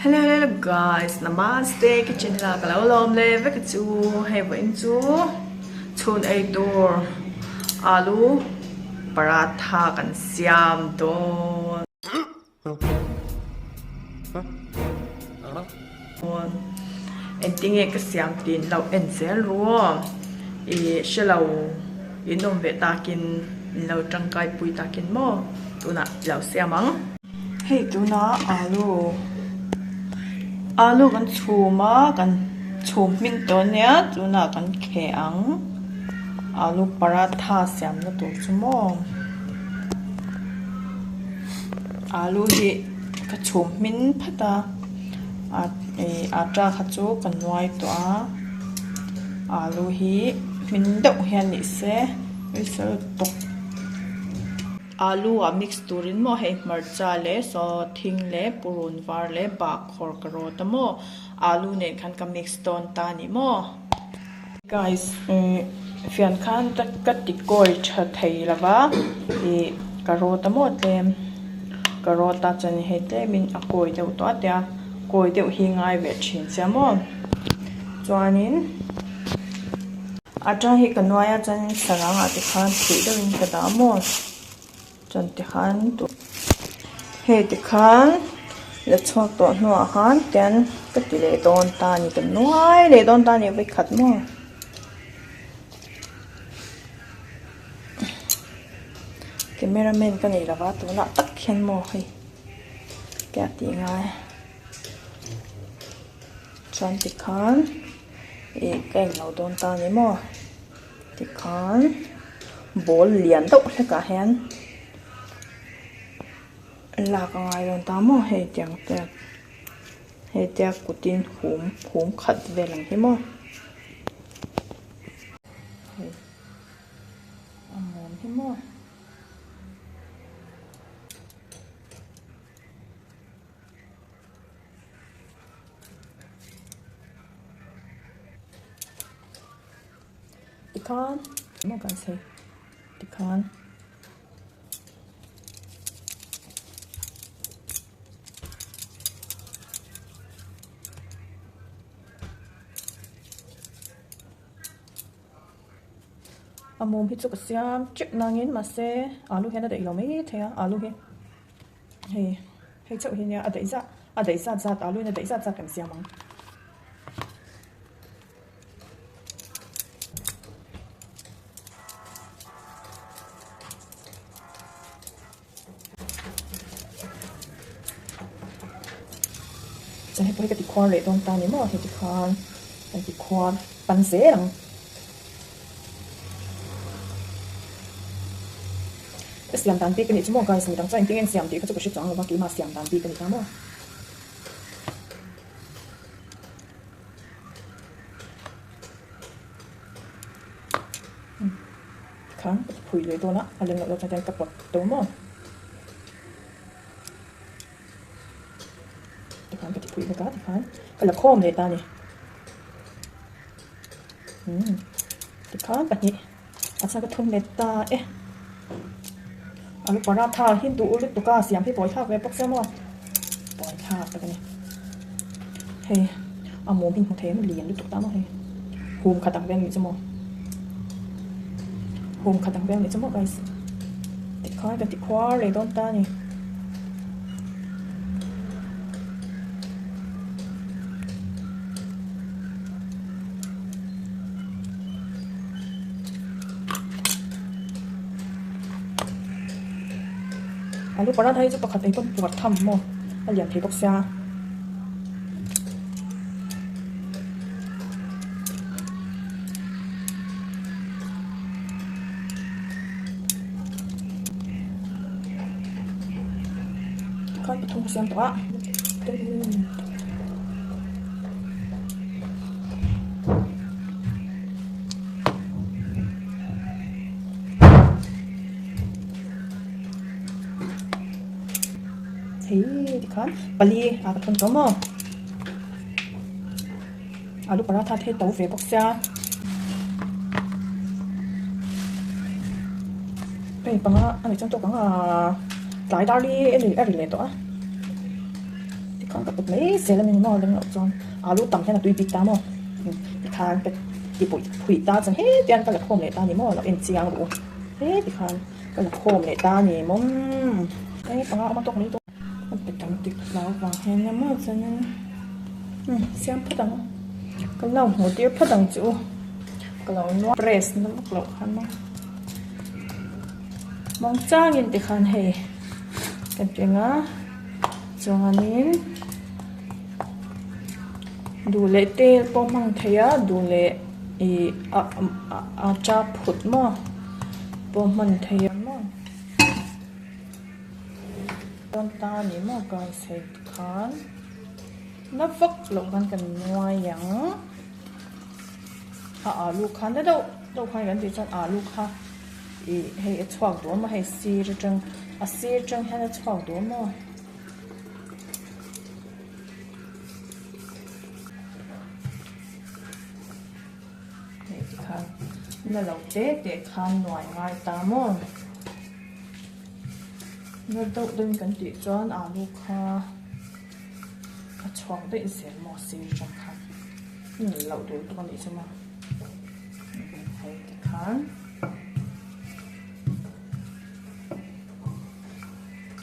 Hello guys, namaste. Kitchen la ka awlsam le vek chu hei in chu chun ei tur alu paratha kan siam don. En ting e ka siam tin lau en zel ro e shelau inom ve takin lau tangkai pui takin mo tuna lau siamang hei tuna alu kan chuma kan chum min ton nia tuna kan khe ang alu paratha siam na tu chumo alu hi ka chum min phata atra kha chu kan nuai to a alu hi min deuh hian ni se isel tok alu a mix turin mo hei marcha le so thing le purun var le ba khor karo ta mo alu ne khan ka mix ton ta ni mo guys fian khan ta kat koi tha thei lawa e karo ta mo tlem karo ta chan he te min a koi deuh to atia koi deuh hi ngai ve thin cha mo chuanin atra hi kanwaya chan saranga ti khan thi deuhin ka da mo chan ti khan tu he ti khan le chok to no han ten ka ti le don ta ni kan nuai le don ta ni vai khat mo cameraman ka nei lawa tu na tak khen mo hei kya ti ngai chan ti khan e kai lo don ta ni mo ti khan bol lian deuh hleka hen la ka ngai don ta mo he tiang te he tia kutin hum khat ve lang hi mo he amon hi mo ti khan mo kan se ti khan amom hi chu ka siam chip nangin ma se alu hena dei lo mai thea alu he hei chau hi nia a dei za zat alu na dei za zat kan siamangจะให้ไปกับติควานเลยตรงตานี่มั้งให้ติควานปันเสหลังsiamdan pi kan ni chmo guys ni dang chain tingen siam ti kha chu chang lo ba ki ma siamdan pi kan ni ta mo khang phui le to na alen lo cha ka pot to mo ti khang ti phui ka ti khang ka la khom le ta ni ti khang pa ni acha ka thun le ta alu paratha hin tu ulit tu ka siam hi poi thak ve pok se mo poi thak ta ni he amom hin ho the ma lian lu tu ta mo he hum khatang ven ni chmo hum khatang ven ni chmo guys ti khai ka ti khwa le don ta ni alu paratha hi chu pakhat ei pon puat tham mo a lian thei bok sia khai pathum siam to a thì khán bali cái thôn tóm mà lúc paratha thế tấu về bóc xa đây bằng anh này trong tôi bằng lại đa đi em thì lên đó thì khán bực mấy xe là mình mò lên ngọc tròn alu tầm thế là tùy bị ta mò thì khan cái thì bụi hủy ta chẳng hết tiền cái là khom này ta thì mò là em chiang đủ hết thì khan cái là khom này ta thì mò cái tao mà tóc này tócมันเป็นตังติดแล้ววางแฮนนะมากจังเสียงพัดดังก็เล่าหัวเดียวพัดดังจู่ก็เล่านัวเปรสนั่นก็เล่าขันมั้งมองจ้างยินติขันเฮกันจริงอ่ะจงอันนี้ดูเละเตะปมังเทียดูเละอาจับผุดมั้งปมังเทียมั้งตอนตานี่มอกายเสกขันนับฟักลงกันนัวอย่างลูกขันได้ดูใครกันที่จะลูกค่ะให้ชอบตัวมาให้ซีจังซีจังให้ชอบตัวมาให้ค่ะนั่นเราเด็กขันหน่อยง่ายตามมั้งเราต้องดึงกันติดจนลูกค่ะช่องได้เสียงมอซีจังค่ะเราดูตรงนี้ใช่ไหมให้ติดขัน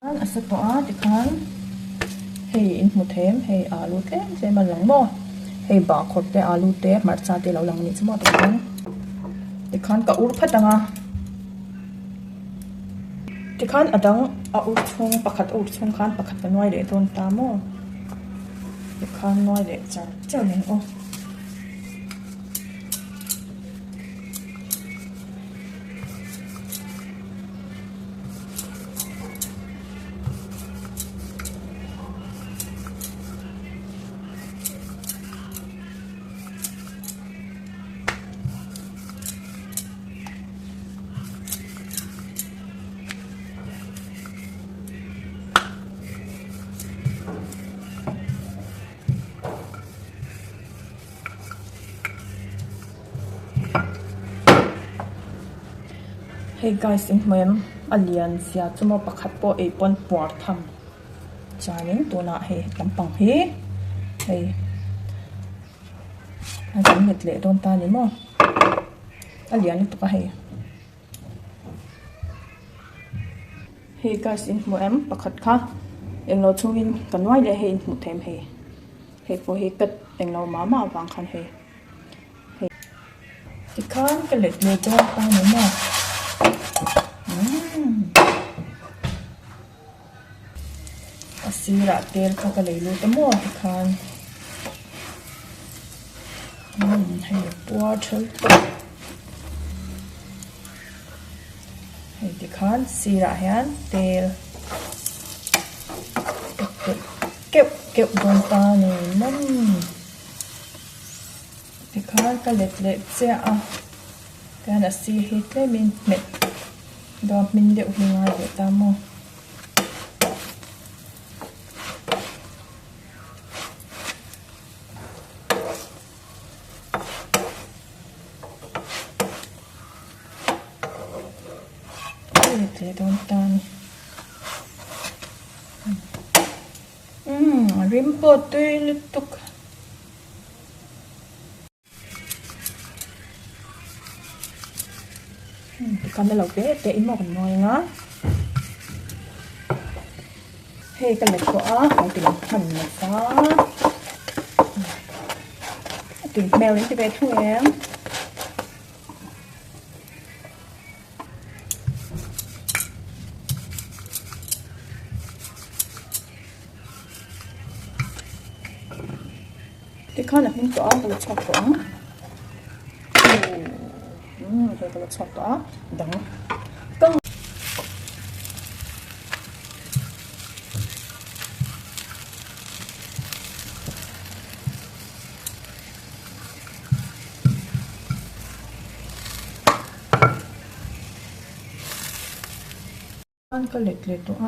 อันสุดท้ายติดขันให้อินหมูเทมให้ลูกเต้ใช่มันหลังบ่ให้บาร์โค้ดได้ลูกเต้มาจากที่เราหลังนี้ใช่ไหมติดขันกับอุลพัดดังที่ขันอดังอุดช่วงประคัดอุดช่วงขันประคัดกันไว้เดี๋ยวโดนตามอ่ะที่ขันน้อยเดี๋ยวจะเจ้าเนี่ยโอ้hey guys อินเหมือนอเลียนเสียจุ่มประคัดโปเอปอนปวดทำจานิงตัวน่ะheyลำปังheyอันนี้เม็ดเละโดนตานี่มั้งอเลียนนี่ตัวก็hey guys อินเหมือนประคัดค่ะเอ็งเราช่วยกันไว้เลยheyหมดเต็มheyพอheyกัดเอ็งเรามาวางคันheyที่ข้างกันเละเลยโดนตานี่มั้งsira tel ka kalailu tamo tikhan hay tua thul to hay tikhan sira hian tel kep don ta ni man tikhan ka let che a kana si hit le min met do min de uhinga de tamoโดนตาริมปอดตัวลิตุกกันได้หรอกเตะอินหมอกน้อยนะเฮ้กันเลยก็ของติ่งหันนะคะติ่งแมวนี่จะไปช่วยที่ข้าเนี่ยมันก็เอาไปชอบตัวไปชอบตัวดังก็มันก็เล็กๆตัว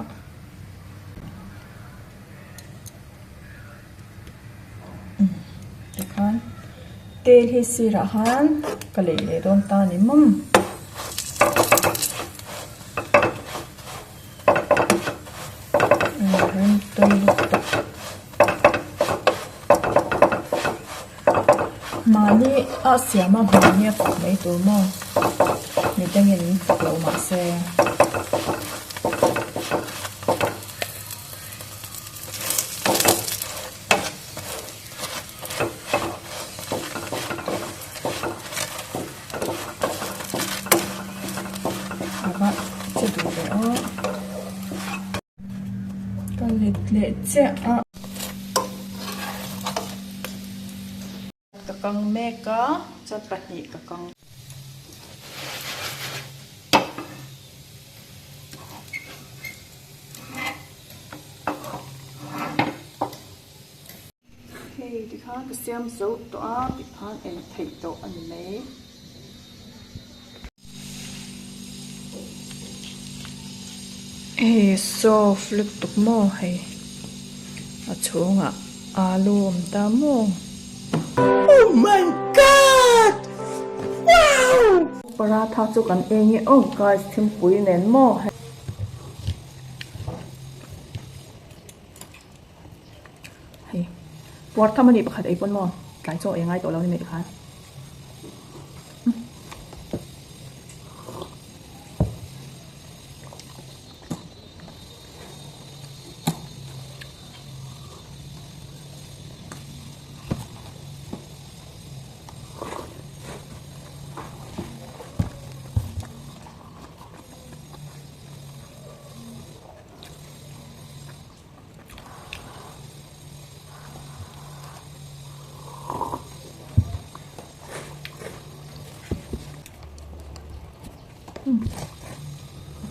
เตลฮิสิระหันก็เลยโดนตานี่มั่งเริ่มต้นลุกตก mà đi ở xia mà mình nghe phục mấy tuổi mà mình đang nhìn phục lâu mà xe bạn chưa đủ nữa cái lệ chè kakang meka cho pati kakang hey đi khá cái xem số đó bị phán em thấy độ anh mấy hey so flip tục mò hay ở chỗ ngạ alo om ta mò. Oh my god! Wow! Paratha chu kan engi oh guys thim pui nen mo. Hey. What thamani pakhat ei pon mo. Kai cho engai to lo ni me khan.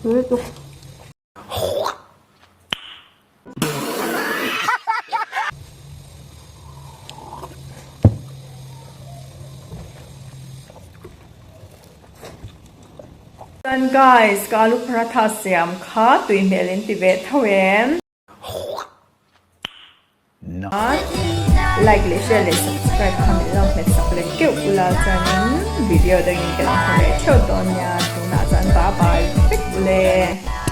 Itu. Dan guys, kalau paratha siam kha tui melin ti ve thawen. Like, share, subscribe kami lang met supplement kêu ula chanin video dengin kan kami chau ton ya tuna chan bye bye. Bye.